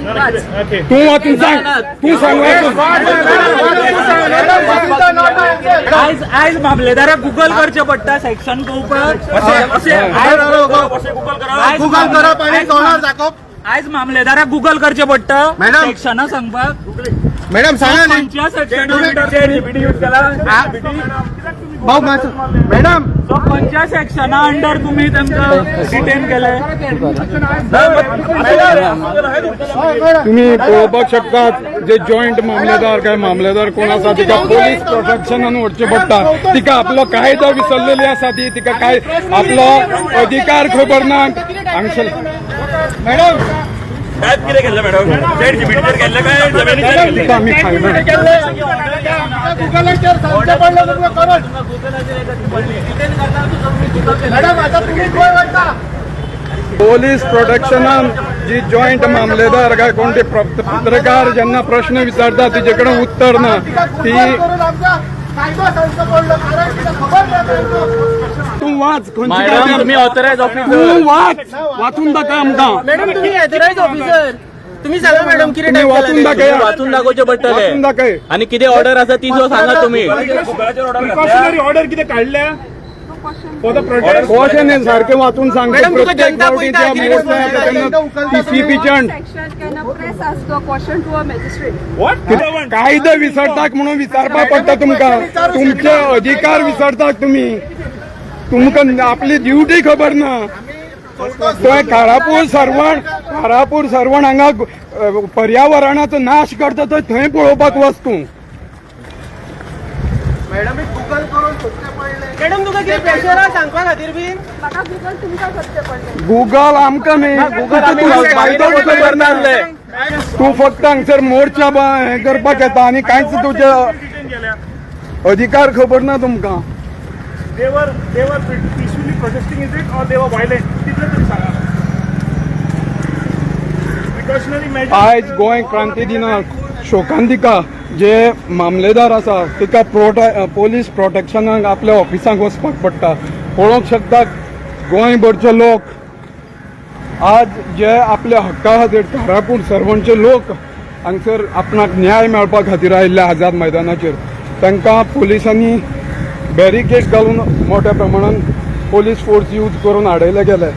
तू वाचून सांग, तू सांग आयज मामलेदाराक गुगल करचे पडटा सेक्शन गुगल करप आणि तोंडार दाखोवप. आयज मामलेदाराक गुगल करचे पडटा सेक्शनां सांगपाक. मॅडम सांगा न्ही. खंयच्या सेक्शनान यूज केला भाऊ मॅडम खंयच्या सेक्शना अंडर तुम्ही तांकां डिटेन केले? तुम्ही पळोवपाक शकतात जे जॉईंट मामलेदार काय मामलेदार कोण आसा तिका पोलीस प्रोटेक्शनान व्हरचे पडटा. तिका आपलो कायदो विसरलेली आसा ती, तिका काय आपलो अधिकार खबर ना. हांगसर मॅडम काय कितें केलें मॅडम? चॅट जीपीटीचेर केल्लें काय जमिनीचेर केल्लें? आम्ही फायनल गुगलाचेर सांगचे पडले तुमकां करत. मॅडम आता तुम्ही कोण म्हणता? पोलीस प्रोटेक्शनान जी जॉईंट मामलेदार काय कोण ते पत्रकार जेन्ना प्रश्न विचारता तिचे कडेन उत्तर ना ती तू वाच तुम्ही ऑथरायज ऑफिसर तू वाचून दाखय आमकां. मॅडम तुम्ही ऑथरायज ऑफिसर, तुम्ही सांगा मॅडम किती तुम्ही वाचून दाखय, वाचून दाखोवचे वाचून पडटले दाखय. आणि किती ऑर्डर आसा ती जो सांगा तुम्ही. ऑर्डर किती काढल्या क्वेश्चन आहे सारखे वाचून सांग. मॅडम, तुका प्रत्येक जनता पळयता गावडीच्या कितें मोर्चाक तेन्ना ती सीपीच्यान कायदो विसरताक म्हणून विचारपाक पडटा तुमकां. तुमचे अधिकार विसरताक तुम्ही. तुमकां आपली ड्युटी खबर ना. थंय कारापूर सरवण हांगा पर्यावरणाचो नाश करता थंय पळोवपाक वच तूं. मॅडम गुगल करून सोदचे पडले. मॅडम तुका कितें प्रेशर आहा सांगपा खातीर बीन? म्हाका गुगल तुमकां करचे पडले. गुगल आमकां न्ही. तू फक्त हांगसर मोर्चा हे करपाक येता आनी कांयच तुजे अधिकार खबर ना तुमकां. They were peacefully protesting, is it, or they were violent? तितले तरी सांगा. Precautionary measures. आयज गोंय क्रांती दिनाक शोकांतिका जे मामलेदार आसा तिका पोलीस प्रोटेक्शनाक आपल्या ऑफिसांक वचपाक पडटा. पळोवंक शकता गोंयभरचे लोक आज जे आपल्या हक्का खातीर कारापूर सरवणचे लोक हांगसर आपणाक न्याय मेळपा खातीर आयिल्ले आझाद मैदानाचेर तांकां पुलिसांनी बॅरिकेड घालून मोठ्या प्रमाणात पोलीस फोर्स यूज करून आडयले गेले.